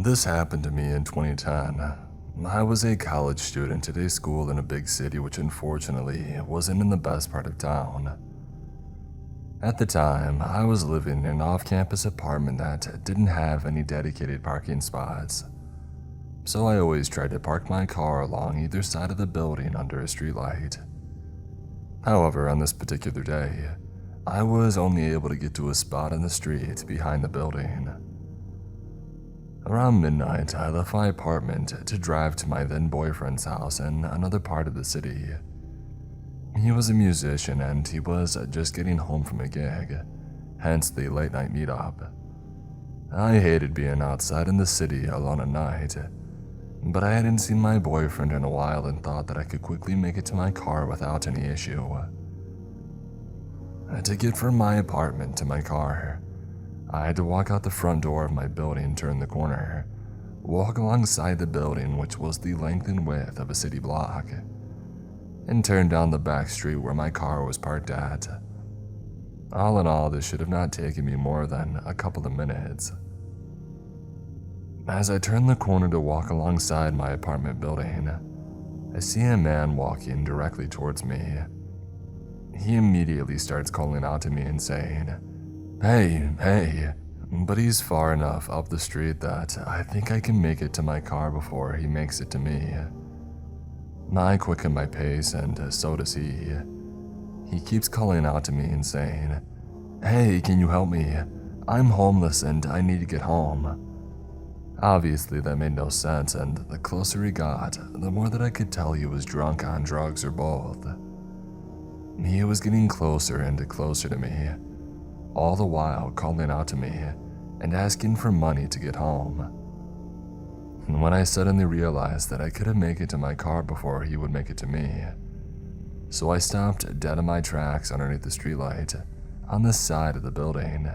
This happened to me in 2010. I was a college student at a school in a big city which unfortunately wasn't in the best part of town. At the time, I was living in an off-campus apartment that didn't have any dedicated parking spots. So I always tried to park my car along either side of the building under a streetlight. However, on this particular day, I was only able to get to a spot in the street behind the building. Around midnight, I left my apartment to drive to my then boyfriend's house in another part of the city. He was a musician and he was just getting home from a gig, hence the late night meetup. I hated being outside in the city alone at night, but I hadn't seen my boyfriend in a while and thought that I could quickly make it to my car without any issue. To get from my apartment to my car, I had to walk out the front door of my building, turn the corner, walk alongside the building, which was the length and width of a city block, and turn down the back street where my car was parked at. All in all, this should have not taken me more than a couple of minutes. As I turn the corner to walk alongside my apartment building, I see a man walking directly towards me. He immediately starts calling out to me and saying, "Hey, hey," but he's far enough up the street that I think I can make it to my car before he makes it to me. I quicken my pace and so does he. He keeps calling out to me and saying, "Hey, can you help me? I'm homeless and I need to get home." Obviously that made no sense, and the closer he got, the more that I could tell he was drunk on drugs or both. He was getting closer and closer to me, all the while calling out to me and asking for money to get home. And when I suddenly realized that I couldn't make it to my car before he would make it to me, so I stopped dead in my tracks underneath the streetlight on the side of the building.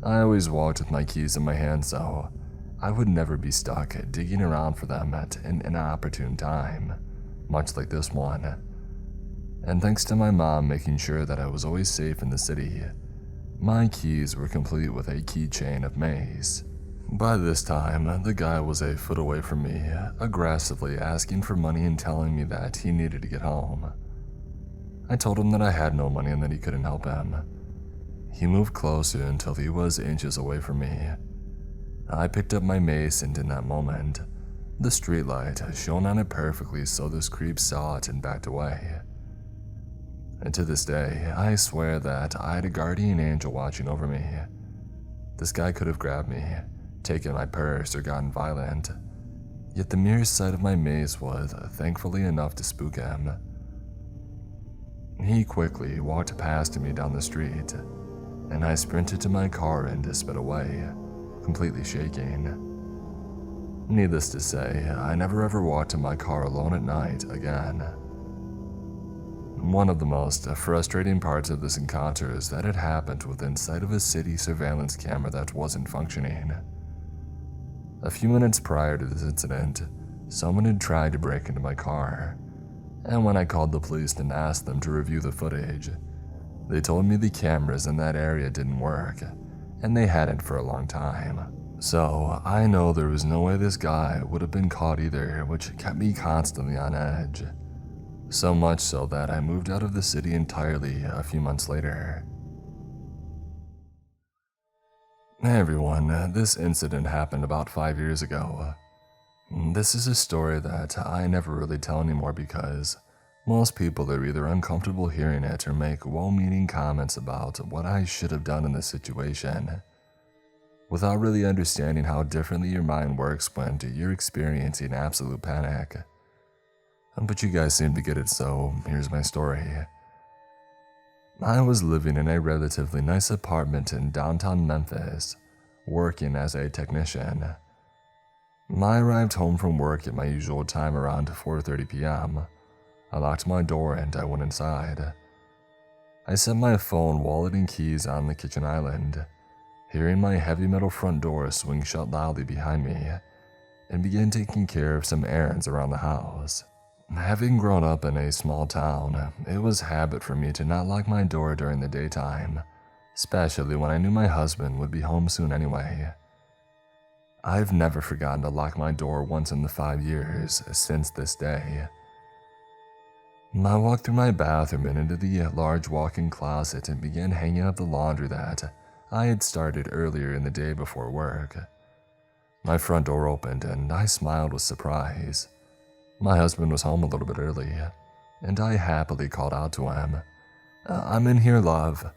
I always walked with my keys in my hand, so I would never be stuck digging around for them at an inopportune time, much like this one. And thanks to my mom making sure that I was always safe in the city, my keys were complete with a keychain of mace. By this time, the guy was a foot away from me, aggressively asking for money and telling me that he needed to get home. I told him that I had no money and that he couldn't help him. He moved closer until he was inches away from me. I picked up my mace, and in that moment, the streetlight shone on it perfectly so this creep saw it and backed away. And to this day, I swear that I had a guardian angel watching over me. This guy could have grabbed me, taken my purse, or gotten violent, yet the mere sight of my mace was thankfully enough to spook him. He quickly walked past me down the street, and I sprinted to my car and sped away, completely shaking. Needless to say, I never ever walked in my car alone at night again. One of the most frustrating parts of this encounter is that it happened within sight of a city surveillance camera that wasn't functioning. A few minutes prior to this incident, someone had tried to break into my car, and when I called the police and asked them to review the footage, they told me the cameras in that area didn't work, and they hadn't for a long time. So I know there was no way this guy would have been caught either, which kept me constantly on edge. So much so that I moved out of the city entirely a few months later. Hey everyone, this incident happened about 5 years ago. This is a story that I never really tell anymore because most people are either uncomfortable hearing it or make well-meaning comments about what I should have done in this situation, without really understanding how differently your mind works when you're experiencing absolute panic. But you guys seem to get it, so here's my story. I was living in a relatively nice apartment in downtown Memphis, working as a technician. I arrived home from work at my usual time around 4:30 p.m. I locked my door and I went inside. I set my phone, wallet, and keys on the kitchen island, hearing my heavy metal front door swing shut loudly behind me, and began taking care of some errands around the house. Having grown up in a small town, it was habit for me to not lock my door during the daytime, especially when I knew my husband would be home soon anyway. I've never forgotten to lock my door once in the 5 years since this day. I walked through my bathroom and into the large walk-in closet and began hanging up the laundry that I had started earlier in the day before work. My front door opened and I smiled with surprise. My husband was home a little bit early, and I happily called out to him, "I'm in here, love."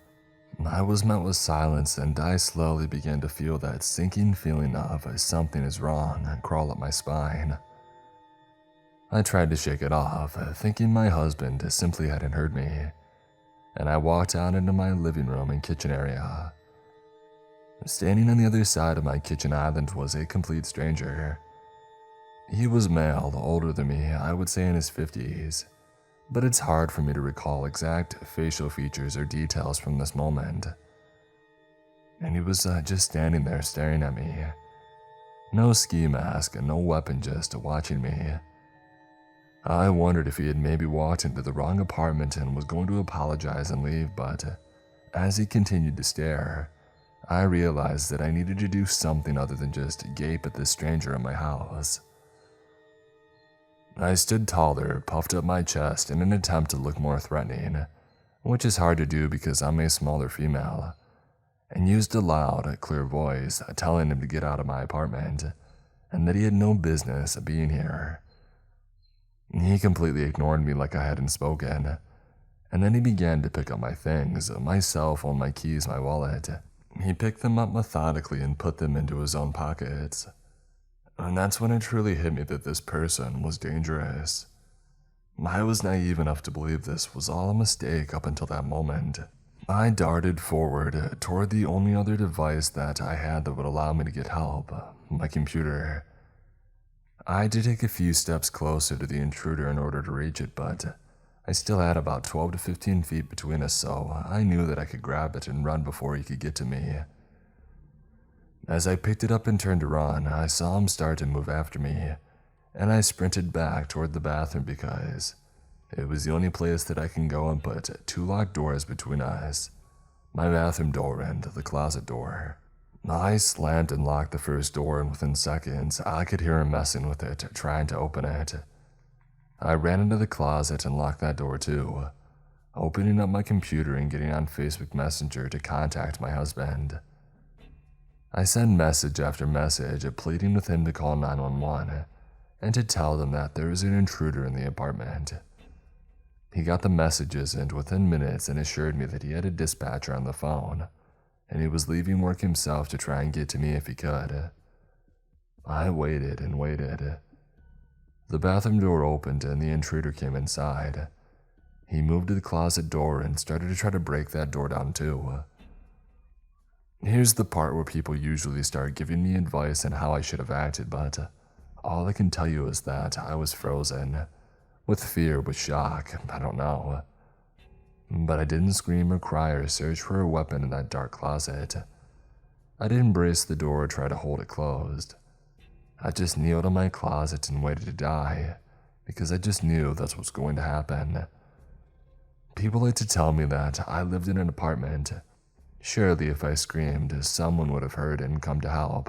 I was met with silence and I slowly began to feel that sinking feeling of something is wrong crawl up my spine. I tried to shake it off, thinking my husband simply hadn't heard me, and I walked out into my living room and kitchen area. Standing on the other side of my kitchen island was a complete stranger. He was male, older than me, I would say in his 50s, but it's hard for me to recall exact facial features or details from this moment. And he was just standing there staring at me. No ski mask and no weapon, just watching me. I wondered if he had maybe walked into the wrong apartment and was going to apologize and leave, but as he continued to stare, I realized that I needed to do something other than just gape at this stranger in my house. I stood taller, puffed up my chest in an attempt to look more threatening, which is hard to do because I'm a smaller female, and used a loud, clear voice telling him to get out of my apartment and that he had no business being here. He completely ignored me like I hadn't spoken, and then he began to pick up my things, my cell phone, my keys, my wallet. He picked them up methodically and put them into his own pockets. And that's when it truly hit me that this person was dangerous. I was naive enough to believe this was all a mistake up until that moment. I darted forward toward the only other device that I had that would allow me to get help, my computer. I had to take a few steps closer to the intruder in order to reach it, but I still had about 12 to 15 feet between us, so I knew that I could grab it and run before he could get to me. As I picked it up and turned to run, I saw him start to move after me, and I sprinted back toward the bathroom because it was the only place that I can go and put 2 locked doors between us, my bathroom door and the closet door. I slammed and locked the first door, and within seconds, I could hear him messing with it, trying to open it. I ran into the closet and locked that door too, opening up my computer and getting on Facebook Messenger to contact my husband. I sent message after message, pleading with him to call 911 and to tell them that there was an intruder in the apartment. He got the messages and within minutes and assured me that he had a dispatcher on the phone, and he was leaving work himself to try and get to me if he could. I waited and waited. The bathroom door opened and the intruder came inside. He moved to the closet door and started to try to break that door down too. Here's the part where people usually start giving me advice on how I should have acted, but all I can tell you is that I was frozen. With fear, with shock, I don't know. But I didn't scream or cry or search for a weapon in that dark closet. I didn't brace the door or try to hold it closed. I just kneeled in my closet and waited to die, because I just knew that's what's going to happen. People like to tell me that I lived in an apartment. Surely if I screamed, someone would have heard and come to help.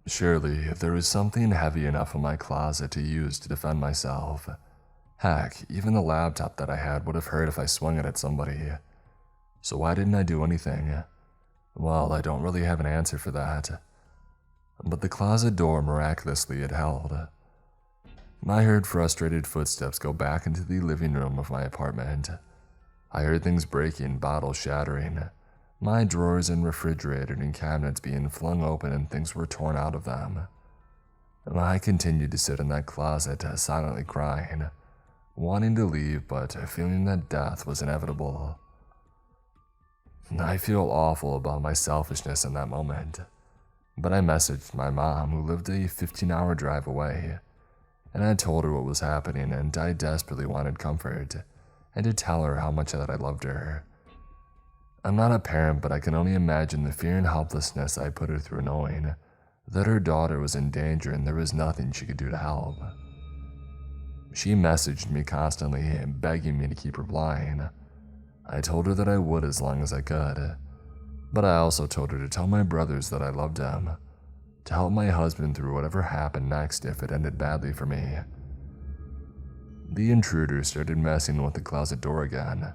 Surely there was something heavy enough in my closet to use to defend myself. Heck, even the laptop that I had would have hurt if I swung it at somebody. So why didn't I do anything? Well, I don't really have an answer for that. But the closet door miraculously had held. I heard frustrated footsteps go back into the living room of my apartment. I heard things breaking, bottles shattering, my drawers and refrigerator and cabinets being flung open and things were torn out of them. I continued to sit in that closet, silently crying, wanting to leave but feeling that death was inevitable. I feel awful about my selfishness in that moment, but I messaged my mom, who lived a 15-hour drive away, and I told her what was happening and I desperately wanted comfort and to tell her how much that I loved her. I'm not a parent, but I can only imagine the fear and helplessness I put her through knowing that her daughter was in danger and there was nothing she could do to help. She messaged me constantly, begging me to keep replying. I told her that I would as long as I could, but I also told her to tell my brothers that I loved them, to help my husband through whatever happened next if it ended badly for me. The intruder started messing with the closet door again,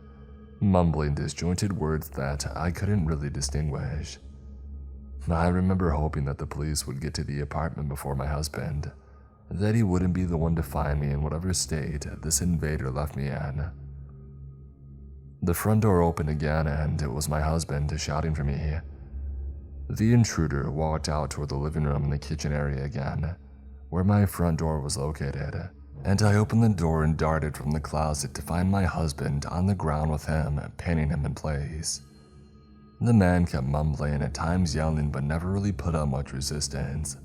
mumbling disjointed words that I couldn't really distinguish. I remember hoping that the police would get to the apartment before my husband, that he wouldn't be the one to find me in whatever state this invader left me in. The front door opened again and it was my husband shouting for me. The intruder walked out toward the living room and the kitchen area again, where my front door was located, and I opened the door and darted from the closet to find my husband on the ground with him, pinning him in place. The man kept mumbling, at times yelling, but never really put up much resistance.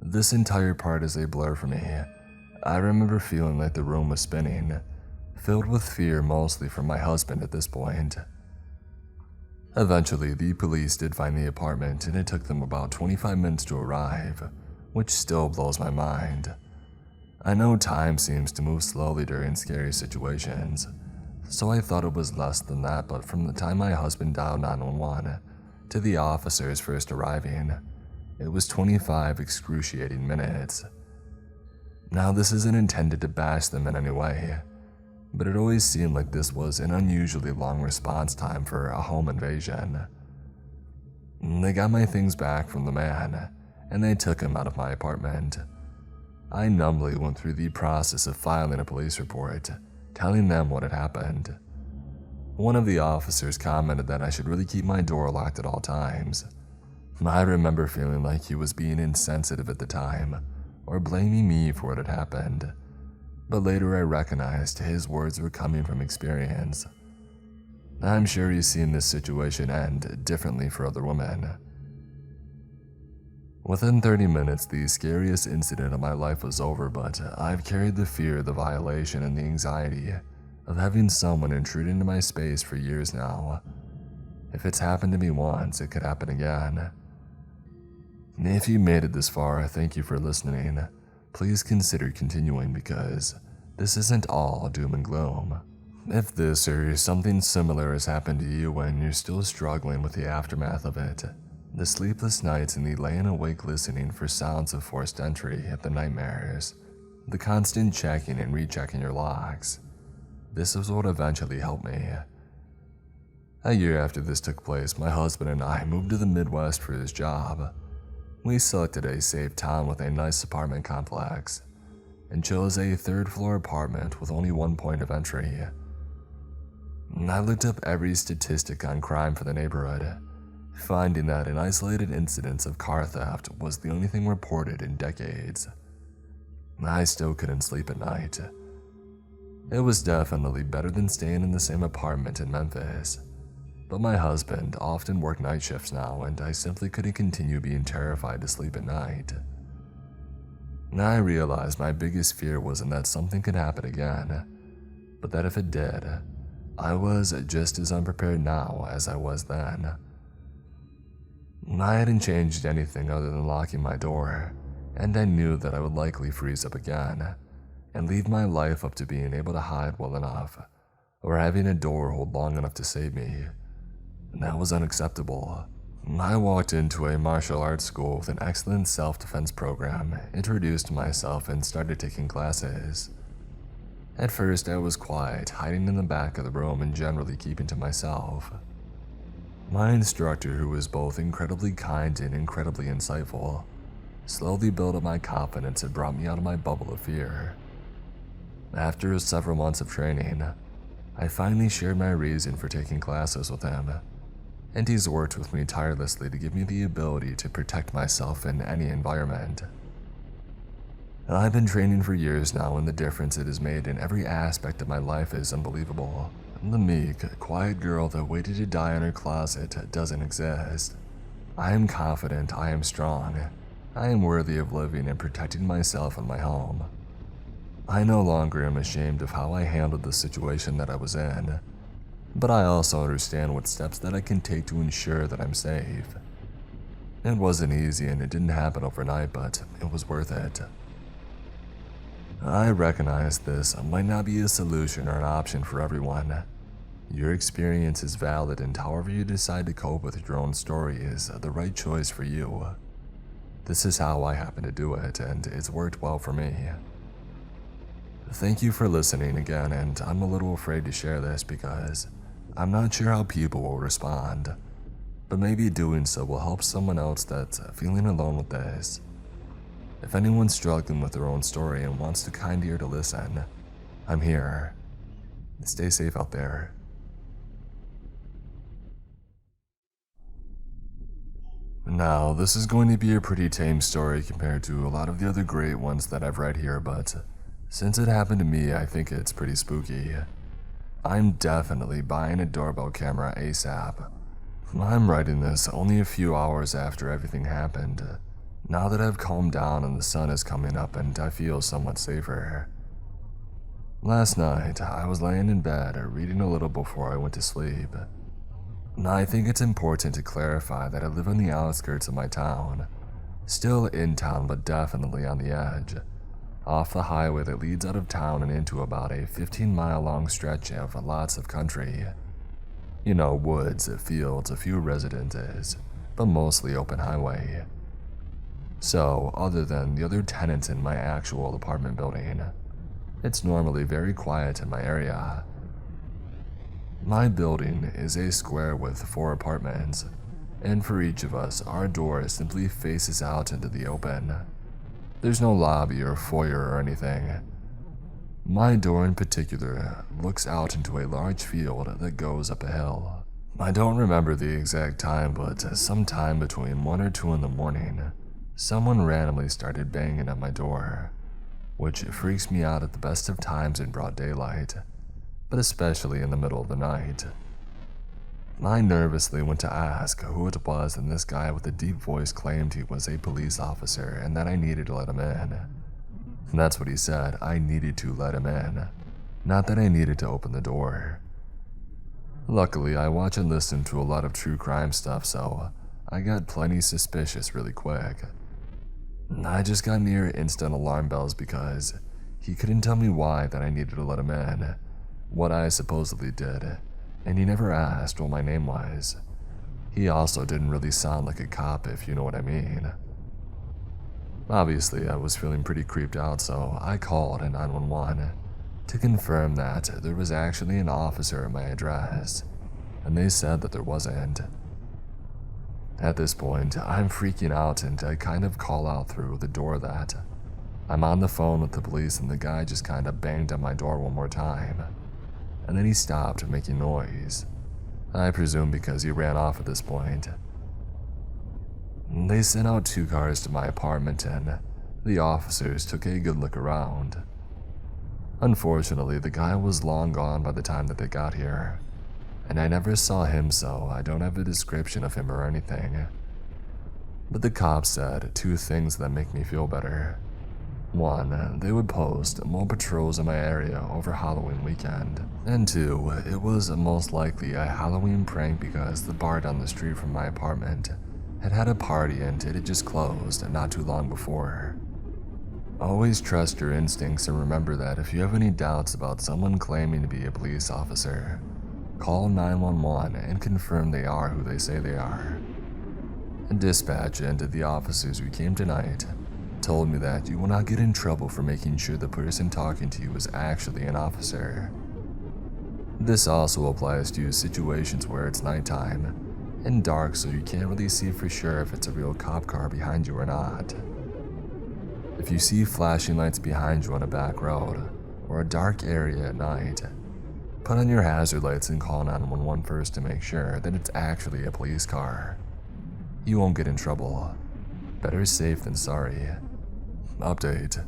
This entire part is a blur for me. I remember feeling like the room was spinning, filled with fear mostly from my husband at this point. Eventually, the police did find the apartment and it took them about 25 minutes to arrive, which still blows my mind. I know time seems to move slowly during scary situations, so I thought it was less than that, but from the time my husband dialed 911 to the officers first arriving, it was 25 excruciating minutes. Now, this isn't intended to bash them in any way, but it always seemed like this was an unusually long response time for a home invasion. They got my things back from the man, and they took him out of my apartment. I numbly went through the process of filing a police report, telling them what had happened. One of the officers commented that I should really keep my door locked at all times. I remember feeling like he was being insensitive at the time, or blaming me for what had happened, but later I recognized his words were coming from experience. I'm sure he's seen this situation end differently for other women. Within 30 minutes, the scariest incident of my life was over, but I've carried the fear of the violation and the anxiety of having someone intrude into my space for years now. If it's happened to me once, it could happen again. If you made it this far, thank you for listening. Please consider continuing because this isn't all doom and gloom. If this or something similar has happened to you and you're still struggling with the aftermath of it, the sleepless nights and the laying awake listening for sounds of forced entry, the nightmares, the constant checking and rechecking your locks, this is what eventually helped me. A year after this took place, my husband and I moved to the Midwest for his job. We selected a safe town with a nice apartment complex and chose a third-floor apartment with only one point of entry. I looked up every statistic on crime for the neighborhood, finding that an isolated incidence of car theft was the only thing reported in decades. I still couldn't sleep at night. It was definitely better than staying in the same apartment in Memphis, but my husband often worked night shifts now and I simply couldn't continue being terrified to sleep at night. I realized my biggest fear wasn't that something could happen again, but that if it did, I was just as unprepared now as I was then. I hadn't changed anything other than locking my door, and I knew that I would likely freeze up again and leave my life up to being able to hide well enough or having a door hold long enough to save me. That was unacceptable. I walked into a martial arts school with an excellent self-defense program, introduced myself, and started taking classes. At first, I was quiet, hiding in the back of the room and generally keeping to myself. My instructor, who was both incredibly kind and incredibly insightful, slowly built up my confidence and brought me out of my bubble of fear. After several months of training, I finally shared my reason for taking classes with him, and he's worked with me tirelessly to give me the ability to protect myself in any environment. I've been training for years now, and the difference it has made in every aspect of my life is unbelievable. The meek, quiet girl that waited to die in her closet doesn't exist. I am confident, I am strong, I am worthy of living and protecting myself and my home. I no longer am ashamed of how I handled the situation that I was in, but I also understand what steps that I can take to ensure that I'm safe. It wasn't easy and it didn't happen overnight, but it was worth it. I recognize this might not be a solution or an option for everyone. Your experience is valid, and however you decide to cope with your own story is the right choice for you. This is how I happen to do it, and it's worked well for me. Thank you for listening again, and I'm a little afraid to share this because I'm not sure how people will respond, but maybe doing so will help someone else that's feeling alone with this. If anyone's struggling with their own story and wants a kind ear to listen, I'm here. Stay safe out there. Now, this is going to be a pretty tame story compared to a lot of the other great ones that I've read here, but since it happened to me, I think it's pretty spooky. I'm definitely buying a doorbell camera ASAP. I'm writing this only a few hours after everything happened, now that I've calmed down and the sun is coming up and I feel somewhat safer. Last night, I was laying in bed reading a little before I went to sleep. Now, I think it's important to clarify that I live on the outskirts of my town, still in town but definitely on the edge, off the highway that leads out of town and into about a 15-mile long stretch of lots of country. You know, woods, fields, a few residences, but mostly open highway. So, other than the other tenants in my actual apartment building, it's normally very quiet in my area. My building is a square with 4 apartments, and for each of us, our door simply faces out into the open. There's no lobby or foyer or anything. My door in particular looks out into a large field that goes up a hill. I don't remember the exact time, but sometime between 1 or 2 in the morning, someone randomly started banging at my door, which freaks me out at the best of times in broad daylight, but especially in the middle of the night. I nervously went to ask who it was, and this guy with a deep voice claimed he was a police officer and that I needed to let him in. And that's what he said, I needed to let him in, not that I needed to open the door. Luckily, I watch and listen to a lot of true crime stuff, so I got plenty suspicious really quick. I just got near instant alarm bells because he couldn't tell me why that I needed to let him in, what I supposedly did, and he never asked what my name was. He also didn't really sound like a cop, if you know what I mean. Obviously, I was feeling pretty creeped out, so I called 911 to confirm that there was actually an officer at my address, and they said that there wasn't. At this point, I'm freaking out and I kind of call out through the door that I'm on the phone with the police, and the guy just kind of banged on my door one more time, and then he stopped making noise. I presume because he ran off at this point. They sent out 2 cars to my apartment and the officers took a good look around. Unfortunately, the guy was long gone by the time that they got here, and I never saw him, so I don't have a description of him or anything. But the cops said 2 things that make me feel better. 1, they would post more patrols in my area over Halloween weekend, and 2, it was most likely a Halloween prank because the bar down the street from my apartment had a party and it had just closed not too long before. Always trust your instincts and remember that if you have any doubts about someone claiming to be a police officer, call 911 and confirm they are who they say they are. Dispatch and the officers who came tonight told me that you will not get in trouble for making sure the person talking to you is actually an officer. This also applies to situations where it's nighttime and dark, so you can't really see for sure if it's a real cop car behind you or not. If you see flashing lights behind you on a back road or a dark area at night, put on your hazard lights and call 911 first to make sure that it's actually a police car. You won't get in trouble. Better safe than sorry. Update.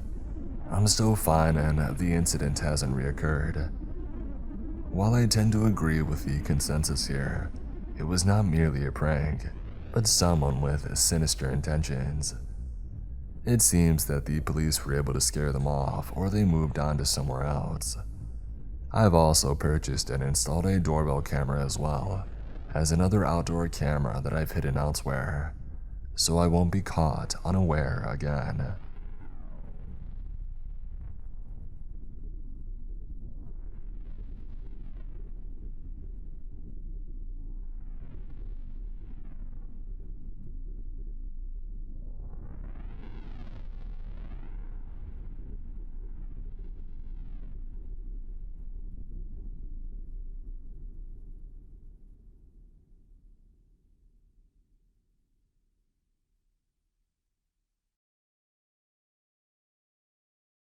I'm still fine and the incident hasn't reoccurred. While I tend to agree with the consensus here, it was not merely a prank, but someone with sinister intentions. It seems that the police were able to scare them off, or they moved on to somewhere else. I've also purchased and installed a doorbell camera as well as another outdoor camera that I've hidden elsewhere, so I won't be caught unaware again.